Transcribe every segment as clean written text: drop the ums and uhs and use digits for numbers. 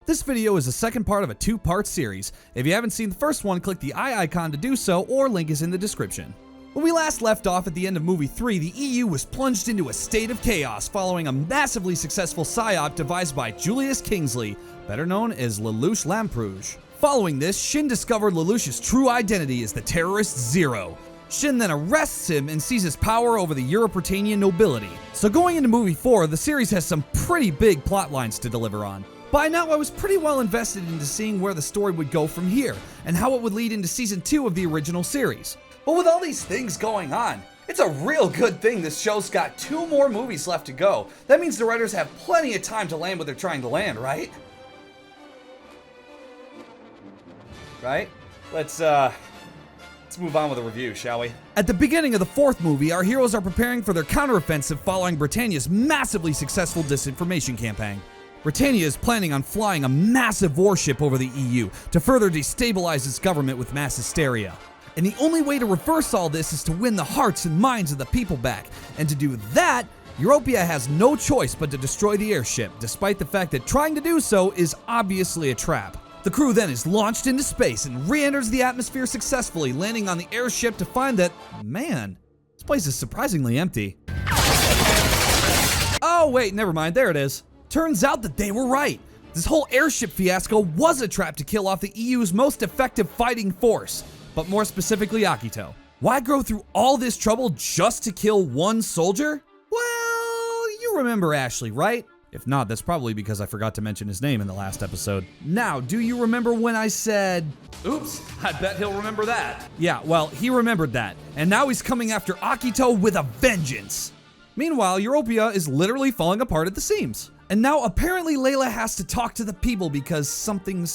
This video is the second part of a two-part series. If you haven't seen the first one, click the eye icon to do so, or link is in the description. When we last left off at the end of movie 3, the EU was plunged into a state of chaos following a massively successful psyop devised by Julius Kingsley, better known as Lelouch Lamperouge. Following this, Shin discovered Lelouch's true identity as the terrorist Zero. Shin then arrests him and seizes power over the European nobility. So going into movie 4, the series has some pretty big plot lines to deliver on. By now, I was pretty well invested into seeing where the story would go from here, and how it would lead into season 2 of the original series. But with all these things going on, it's a real good thing this show's got 2 more movies left to go. That means the writers have plenty of time to land what they're trying to land, right? Right? Let's move on with the review, shall we? At the beginning of the 4th movie, our heroes are preparing for their counteroffensive following Britannia's massively successful disinformation campaign. Britannia is planning on flying a massive warship over the EU to further destabilize its government with mass hysteria. And the only way to reverse all this is to win the hearts and minds of the people back. And to do that, Europia has no choice but to destroy the airship, despite the fact that trying to do so is obviously a trap. The crew then is launched into space and re-enters the atmosphere successfully, landing on the airship to find that, man, this place is surprisingly empty. Oh wait, never mind, there it is. Turns out that they were right. This whole airship fiasco was a trap to kill off the EU's most effective fighting force, but more specifically Akito. Why go through all this trouble just to kill one soldier? Well, you remember Ashley, right? If not, that's probably because I forgot to mention his name in the last episode. Now, do you remember when I said, oops, I bet he'll remember that. Yeah, well, he remembered that, and now he's coming after Akito with a vengeance. Meanwhile, Europia is literally falling apart at the seams. And now apparently Layla has to talk to the people because something.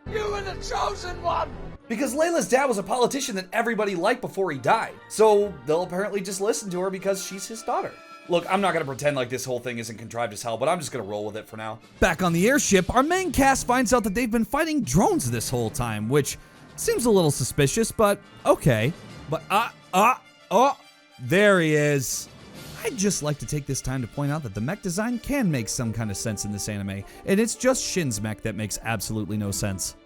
You were the chosen one! Because Layla's dad was a politician that everybody liked before he died. So they'll apparently just listen to her because she's his daughter. Look, I'm not gonna pretend like this whole thing isn't contrived as hell, but I'm just gonna roll with it for now. Back on the airship, our main cast finds out that they've been fighting drones this whole time, which seems a little suspicious, but okay. But there he is. I'd just like to take this time to point out that the mech design can make some kind of sense in this anime, and it's just Shin's mech that makes absolutely no sense.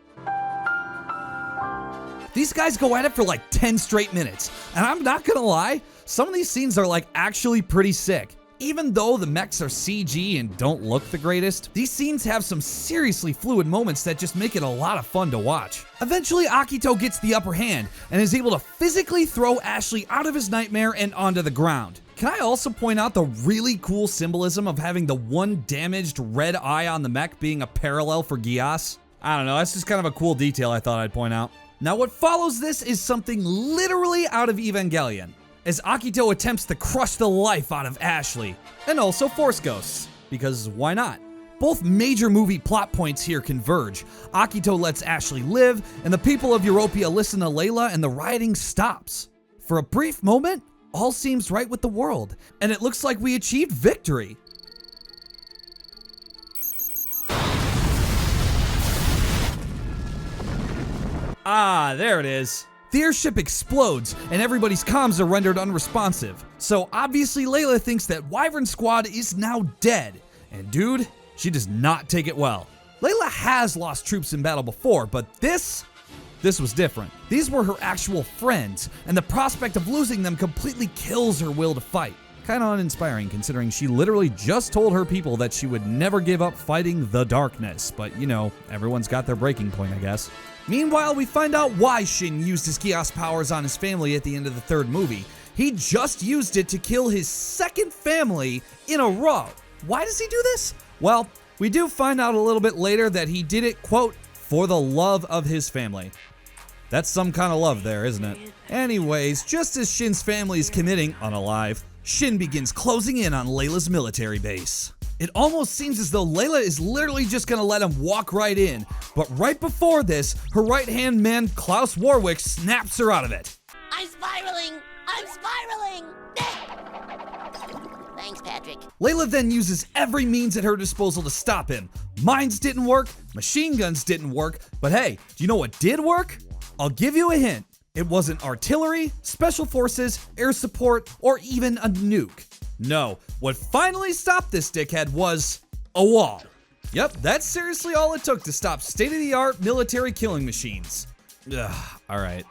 These guys go at it for like 10 straight minutes, and I'm not gonna lie, some of these scenes are like actually pretty sick. Even though the mechs are CG and don't look the greatest, these scenes have some seriously fluid moments that just make it a lot of fun to watch. Eventually, Akito gets the upper hand and is able to physically throw Ashley out of his nightmare and onto the ground. Can I also point out the really cool symbolism of having the one damaged red eye on the mech being a parallel for Geass? I don't know, that's just kind of a cool detail I thought I'd point out. Now what follows this is something literally out of Evangelion, as Akito attempts to crush the life out of Ashley, and also Force Ghosts, because why not? Both major movie plot points here converge. Akito lets Ashley live, and the people of Europia listen to Layla, and the rioting stops. For a brief moment, all seems right with the world, and it looks like we achieved victory. Ah, there it is. The airship explodes, and everybody's comms are rendered unresponsive. So obviously Layla thinks that Wyvern Squad is now dead. And dude, she does not take it well. Layla has lost troops in battle before, but this was different. These were her actual friends, and the prospect of losing them completely kills her will to fight. Kinda uninspiring considering she literally just told her people that she would never give up fighting the darkness, but you know, everyone's got their breaking point, I guess. Meanwhile, we find out why Shin used his Geass powers on his family at the end of the 3rd movie. He just used it to kill his 2nd family in a row. Why does he do this? Well, we do find out a little bit later that he did it, quote, for the love of his family. That's some kind of love there, isn't it? Anyways, just as Shin's family is committing unalive, Shin begins closing in on Layla's military base. It almost seems as though Layla is literally just gonna let him walk right in, but right before this, her right-hand man, Klaus Warwick, snaps her out of it. I'm spiraling! I'm spiraling! Thanks, Patrick. Layla then uses every means at her disposal to stop him. Mines didn't work, machine guns didn't work, but hey, do you know what did work? I'll give you a hint. It wasn't artillery, special forces, air support, or even a nuke. No, what finally stopped this dickhead was a wall. Yep, that's seriously all it took to stop state-of-the-art military killing machines. Ugh, alright.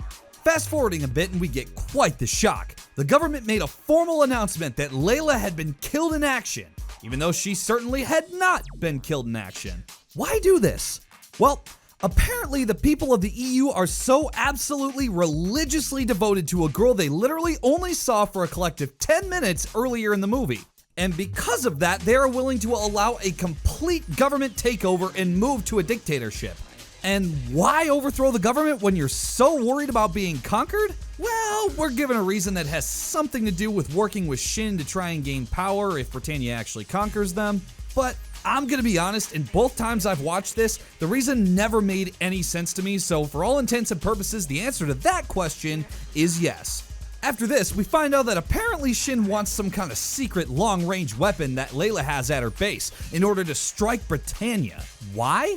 Fast forwarding a bit and we get quite the shock. The government made a formal announcement that Layla had been killed in action, even though she certainly had not been killed in action. Why do this? Well, apparently the people of the EU are so absolutely religiously devoted to a girl they literally only saw for a collective 10 minutes earlier in the movie. And because of that, they are willing to allow a complete government takeover and move to a dictatorship. And why overthrow the government when you're so worried about being conquered? Well, we're given a reason that has something to do with working with Shin to try and gain power if Britannia actually conquers them. But I'm gonna be honest, in both times I've watched this, the reason never made any sense to me, so for all intents and purposes, the answer to that question is yes. After this, we find out that apparently Shin wants some kind of secret long-range weapon that Layla has at her base in order to strike Britannia. Why?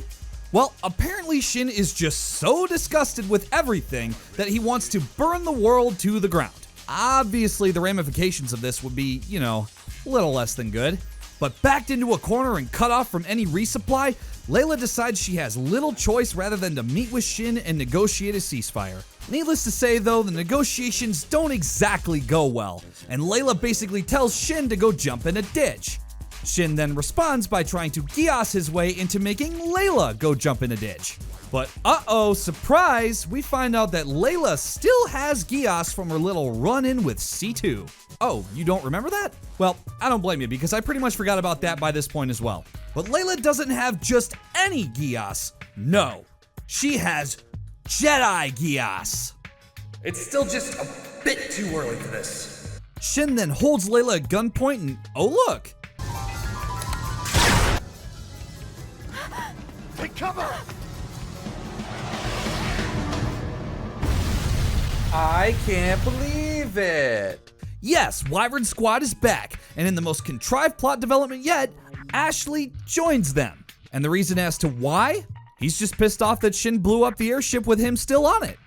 Well, apparently Shin is just so disgusted with everything that he wants to burn the world to the ground. Obviously, the ramifications of this would be, a little less than good. But backed into a corner and cut off from any resupply, Layla decides she has little choice rather than to meet with Shin and negotiate a ceasefire. Needless to say though, the negotiations don't exactly go well, and Layla basically tells Shin to go jump in a ditch. Shin then responds by trying to Geass his way into making Layla go jump in a ditch. But surprise, we find out that Layla still has Geass from her little run-in with C2. Oh, you don't remember that? Well, I don't blame you because I pretty much forgot about that by this point as well. But Layla doesn't have just any Geass. No, she has Jedi Geass. It's still just a bit too early for this. Shin then holds Layla at gunpoint and oh look. Take cover! I can't believe it. Yes, Wyvern Squad is back, and in the most contrived plot development yet, Ashley joins them. And the reason as to why? He's just pissed off that Shin blew up the airship with him still on it.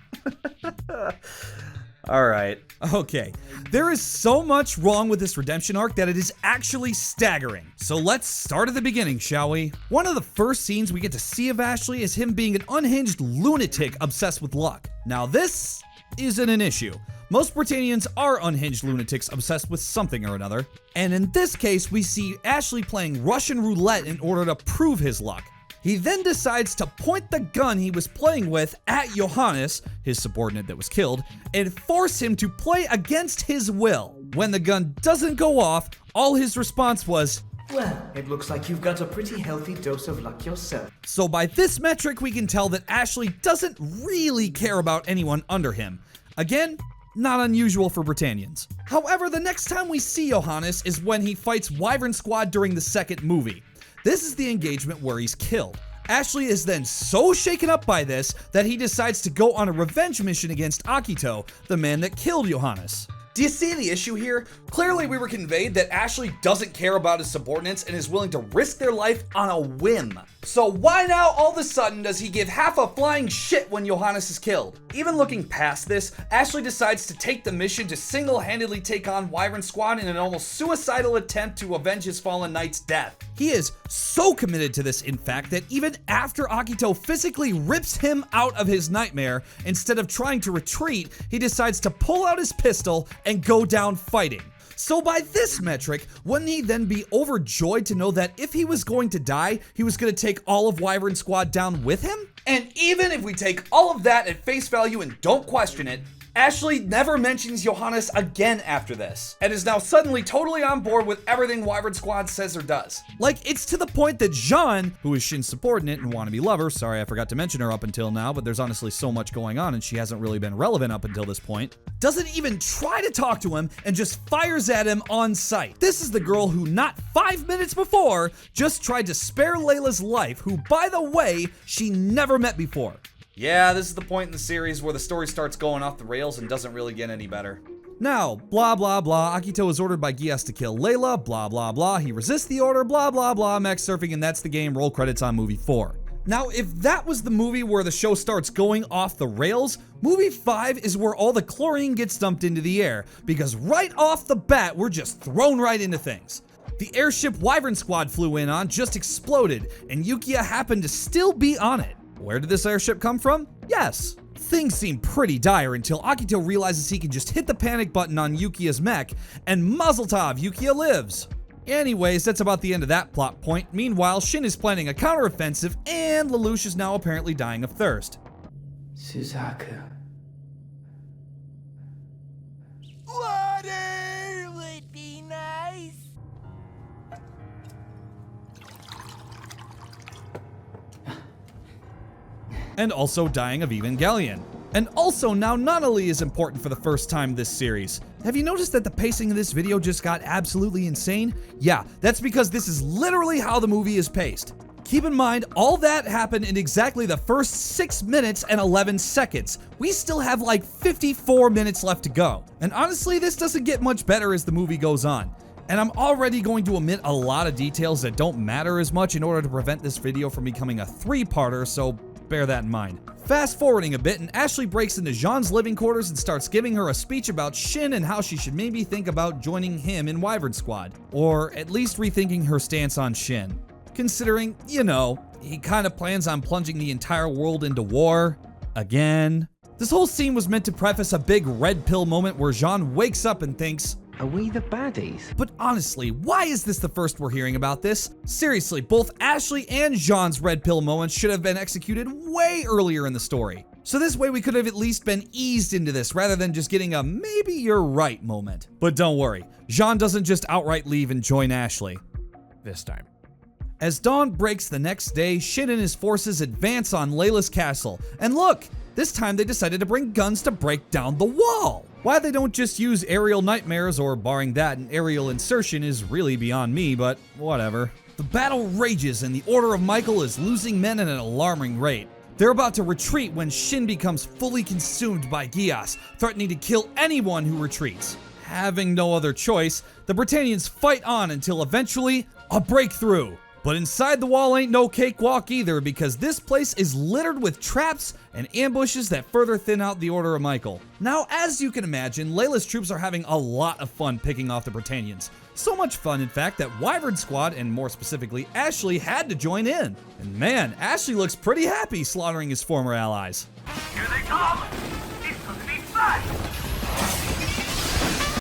Alright. Okay, there is so much wrong with this redemption arc that it is actually staggering. So let's start at the beginning, shall we? One of the first scenes we get to see of Ashley is him being an unhinged lunatic obsessed with luck. Now this isn't an issue. Most Britannians are unhinged lunatics obsessed with something or another. And in this case, we see Ashley playing Russian roulette in order to prove his luck. He then decides to point the gun he was playing with at Johannes, his subordinate that was killed, and force him to play against his will. When the gun doesn't go off, all his response was, "Well, it looks like you've got a pretty healthy dose of luck yourself." So by this metric, we can tell that Ashley doesn't really care about anyone under him. Again, not unusual for Britannians. However, the next time we see Johannes is when he fights Wyvern Squad during the second movie. This is the engagement where he's killed. Ashley is then so shaken up by this that he decides to go on a revenge mission against Akito, the man that killed Johannes. Do you see the issue here? Clearly we were conveyed that Ashley doesn't care about his subordinates and is willing to risk their life on a whim. So why now all of a sudden does he give half a flying shit when Johannes is killed? Even looking past this, Ashley decides to take the mission to single-handedly take on Wyvern Squad in an almost suicidal attempt to avenge his fallen knight's death. He is so committed to this, in fact, that even after Akito physically rips him out of his nightmare, instead of trying to retreat, he decides to pull out his pistol and go down fighting. So by this metric, wouldn't he then be overjoyed to know that if he was going to die, he was going to take all of Wyvern Squad down with him? And even if we take all of that at face value and don't question it, Ashley never mentions Johannes again after this, and is now suddenly totally on board with everything Wyvern Squad says or does. Like, it's to the point that Jean, who is Shin's subordinate and wannabe lover, sorry I forgot to mention her up until now, but there's honestly so much going on and she hasn't really been relevant up until this point, doesn't even try to talk to him and just fires at him on sight. This is the girl who not 5 minutes before just tried to spare Layla's life, who, by the way, she never met before. Yeah, this is the point in the series where the story starts going off the rails and doesn't really get any better. Now, blah blah blah, Akito is ordered by Geass to kill Layla, blah blah blah, he resists the order, blah blah blah, mech surfing, and that's the game, roll credits on movie 4. Now, if that was the movie where the show starts going off the rails, movie 5 is where all the chlorine gets dumped into the air, because right off the bat, we're just thrown right into things. The airship Wyvern Squad flew in on just exploded, and Yukiya happened to still be on it. Where did this airship come from? Yes. Things seem pretty dire until Akito realizes he can just hit the panic button on Yukiya's mech, and Mazel Tov, Yukiya lives. Anyways, that's about the end of that plot point. Meanwhile, Shin is planning a counteroffensive, and Lelouch is now apparently dying of thirst. Suzaku. Water would be nice. And also dying of Evangelion. And also now Nunnally is important for the first time this series. Have you noticed that the pacing of this video just got absolutely insane? Yeah, that's because this is literally how the movie is paced. Keep in mind, all that happened in exactly the first 6 minutes and 11 seconds. We still have like 54 minutes left to go. And honestly, this doesn't get much better as the movie goes on. And I'm already going to omit a lot of details that don't matter as much in order to prevent this video from becoming a 3-parter, so bear that in mind. Fast forwarding a bit, and Ashley breaks into Jean's living quarters and starts giving her a speech about Shin and how she should maybe think about joining him in Wyvern Squad. Or at least rethinking her stance on Shin. Considering, you know, he kind of plans on plunging the entire world into war. Again. This whole scene was meant to preface a big red pill moment where Jean wakes up and thinks, are we the baddies? but honestly, why is this the first we're hearing about this? Seriously, both Ashley and Jean's red pill moments should have been executed way earlier in the story. So this way we could have at least been eased into this rather than just getting a maybe you're right moment. But don't worry, Jean doesn't just outright leave and join Ashley. This time. As dawn breaks the next day, Shin and his forces advance on Layla's castle. And look, this time they decided to bring guns to break down the wall. Why they don't just use aerial nightmares, or barring that, an aerial insertion is really beyond me, but whatever. The battle rages and the Order of Michael is losing men at an alarming rate. They're about to retreat when Shin becomes fully consumed by Geass, threatening to kill anyone who retreats. Having no other choice, the Britannians fight on until eventually a breakthrough. But inside the wall ain't no cakewalk either, because this place is littered with traps and ambushes that further thin out the Order of Michael. Now, as you can imagine, Layla's troops are having a lot of fun picking off the Britannians. So much fun, in fact, that Wyvern Squad, and more specifically Ashley, had to join in. And man, Ashley looks pretty happy slaughtering his former allies. Here they come! It's gonna be fun!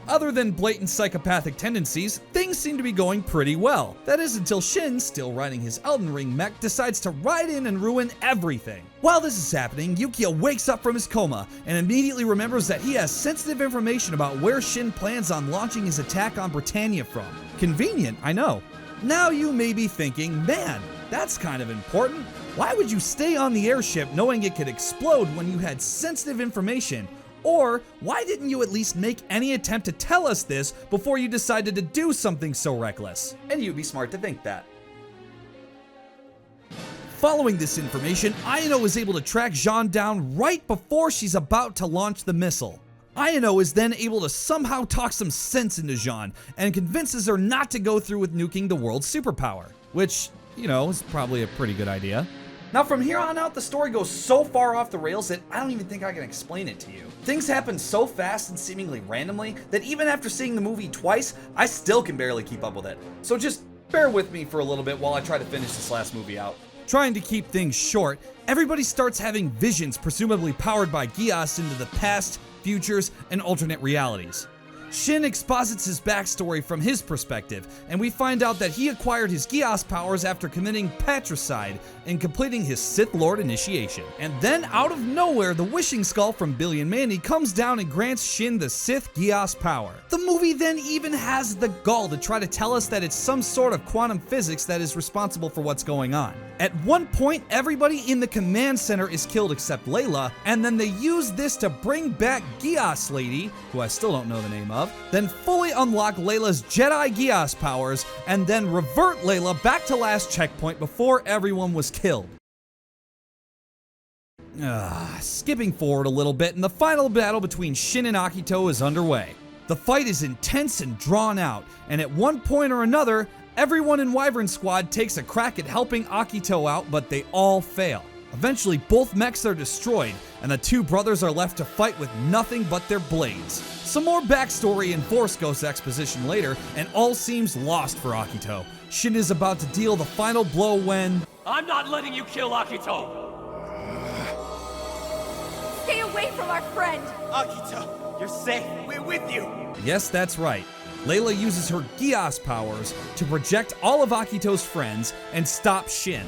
Other than blatant psychopathic tendencies, things seem to be going pretty well. That is until Shin, still riding his Elden Ring mech, decides to ride in and ruin everything. While this is happening, Yukiya wakes up from his coma and immediately remembers that he has sensitive information about where Shin plans on launching his attack on Britannia from. Convenient, I know. Now you may be thinking, man, that's kind of important. Why would you stay on the airship knowing it could explode when you had sensitive information? Or, why didn't you at least make any attempt to tell us this before you decided to do something so reckless? And you'd be smart to think that. Following this information, Ayano is able to track Jean down right before she's about to launch the missile. Ayano is then able to somehow talk some sense into Jean and convinces her not to go through with nuking the world's superpower. Which, you know, is probably a pretty good idea. Now from here on out, the story goes so far off the rails that I don't even think I can explain it to you. Things happen so fast and seemingly randomly that even after seeing the movie twice, I still can barely keep up with it. So just bear with me for a little bit while I try to finish this last movie out. Trying to keep things short, everybody starts having visions presumably powered by Geass into the past, futures, and alternate realities. Shin exposits his backstory from his perspective, and we find out that he acquired his Geass powers after committing patricide and completing his Sith Lord initiation. And then, out of nowhere, the Wishing Skull from Billy and Mandy comes down and grants Shin the Sith Geass power. The movie then even has the gall to try to tell us that it's some sort of quantum physics that is responsible for what's going on. At one point, everybody in the command center is killed except Layla, and then they use this to bring back Geass Lady, who I still don't know the name of, then fully unlock Layla's Jedi Geass powers, and then revert Layla back to last checkpoint before everyone was killed. Skipping forward a little bit, and the final battle between Shin and Akito is underway. The fight is intense and drawn out, and at one point or another, everyone in Wyvern Squad takes a crack at helping Akito out, but they all fail. Eventually, both mechs are destroyed, and the two brothers are left to fight with nothing but their blades. Some more backstory and Force Ghost exposition later, and all seems lost for Akito. Shin is about to deal the final blow when... I'm not letting you kill Akito! Stay away from our friend! Akito, you're safe. We're with you. Yes, that's right. Layla uses her Geass powers to project all of Akito's friends and stop Shin.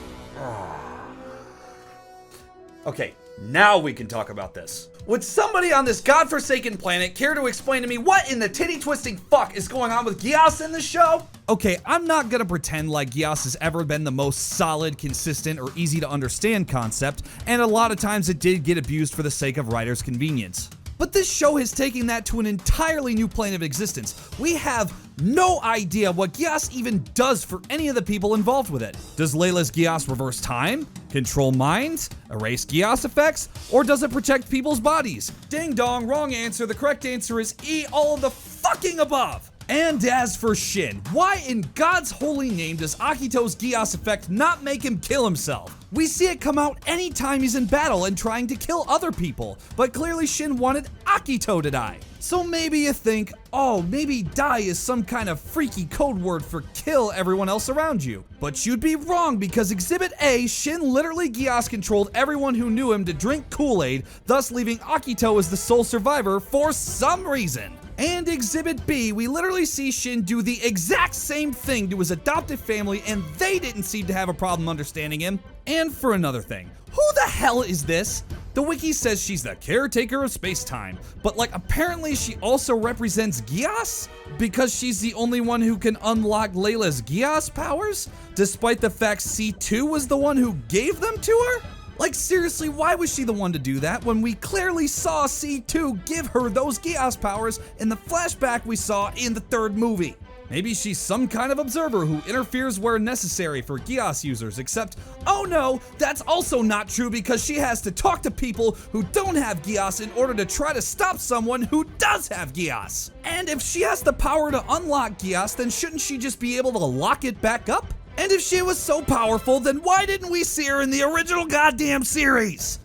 Okay, now we can talk about this. Would somebody on this godforsaken planet care to explain to me what in the titty-twisting fuck is going on with Geass in this show? Okay, I'm not gonna pretend like Geass has ever been the most solid, consistent, or easy to understand concept, and a lot of times it did get abused for the sake of writers' convenience. But this show has taken that to an entirely new plane of existence. We have no idea what Geass even does for any of the people involved with it. Does Layla's Geass reverse time? Control minds? Erase Geass effects? Or does it protect people's bodies? Ding dong, wrong answer. The correct answer is E, all of the fucking above. And as for Shin, why in God's holy name does Akito's Geass effect not make him kill himself? We see it come out anytime he's in battle and trying to kill other people, but clearly Shin wanted Akito to die. So maybe you think, oh, maybe die is some kind of freaky code word for kill everyone else around you. But you'd be wrong, because Exhibit A, Shin literally Geass controlled everyone who knew him to drink Kool-Aid, thus leaving Akito as the sole survivor for some reason. And Exhibit B, we literally see Shin do the exact same thing to his adoptive family, and they didn't seem to have a problem understanding him. And for another thing, who the hell is this? The wiki says she's the caretaker of space-time, but like apparently she also represents Geass? Because she's the only one who can unlock Layla's Geass powers? Despite the fact C2 was the one who gave them to her? Like seriously, why was she the one to do that when we clearly saw C2 give her those Geass powers in the flashback we saw in the third movie? Maybe she's some kind of observer who interferes where necessary for Geass users, except, oh no, that's also not true because she has to talk to people who don't have Geass in order to try to stop someone who does have Geass. And if she has the power to unlock Geass, then shouldn't she just be able to lock it back up? And if she was so powerful, then why didn't we see her in the original goddamn series?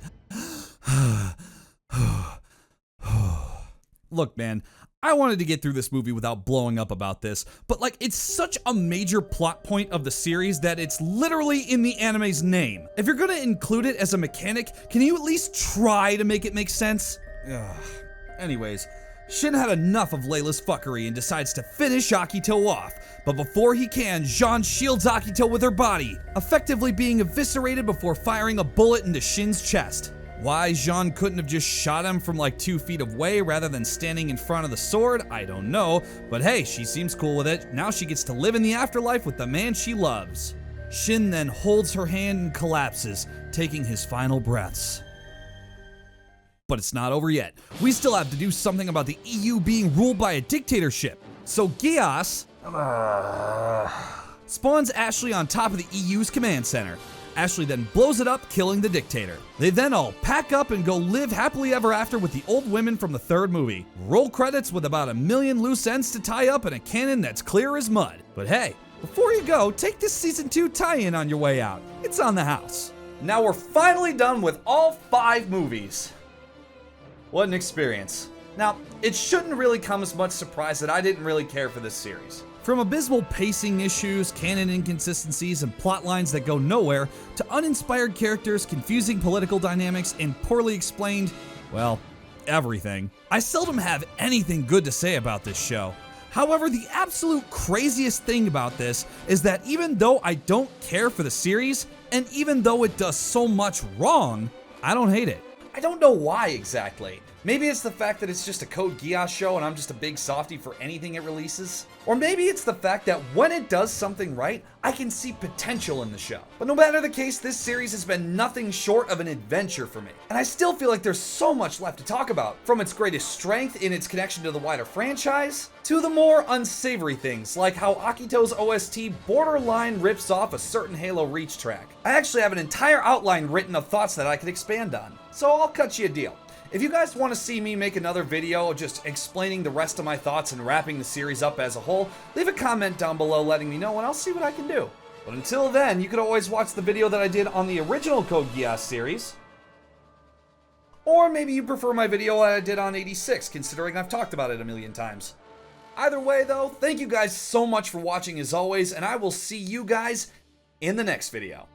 Look, man, I wanted to get through this movie without blowing up about this, but like, it's such a major plot point of the series that it's literally in the anime's name. If you're gonna include it as a mechanic, can you at least try to make it make sense? Ugh. Anyways, Shin had enough of Layla's fuckery and decides to finish Akito off. But before he can, Jean shields Akito with her body, effectively being eviscerated before firing a bullet into Shin's chest. Why Jean couldn't have just shot him from like 2 feet away rather than standing in front of the sword, I don't know. But hey, she seems cool with it. Now she gets to live in the afterlife with the man she loves. Shin then holds her hand and collapses, taking his final breaths. But it's not over yet. We still have to do something about the EU being ruled by a dictatorship. So Geass spawns Ashley on top of the EU's command center. Ashley then blows it up, killing the dictator. They then all pack up and go live happily ever after with the old women from the third movie. Roll credits with about 1 million loose ends to tie up and a canon that's clear as mud. But hey, before you go, take this season 2 tie-in on your way out. It's on the house. Now we're finally done with all 5 movies. What an experience. Now, it shouldn't really come as much surprise that I didn't really care for this series. From abysmal pacing issues, canon inconsistencies, and plot lines that go nowhere, to uninspired characters, confusing political dynamics, and poorly explained, well, everything. I seldom have anything good to say about this show. However, the absolute craziest thing about this is that even though I don't care for the series, and even though it does so much wrong, I don't hate it. I don't know why exactly. Maybe it's the fact that it's just a Code Geass show and I'm just a big softie for anything it releases. Or maybe it's the fact that when it does something right, I can see potential in the show. But no matter the case, this series has been nothing short of an adventure for me. And I still feel like there's so much left to talk about, from its greatest strength in its connection to the wider franchise, to the more unsavory things, like how Akito's OST borderline rips off a certain Halo Reach track. I actually have an entire outline written of thoughts that I could expand on, so I'll cut you a deal. If you guys want to see me make another video just explaining the rest of my thoughts and wrapping the series up as a whole, leave a comment down below letting me know and I'll see what I can do. But until then, you could always watch the video that I did on the original Code Geass series. Or maybe you prefer my video I did on 86, considering I've talked about it a million times. Either way though, thank you guys so much for watching as always, and I will see you guys in the next video.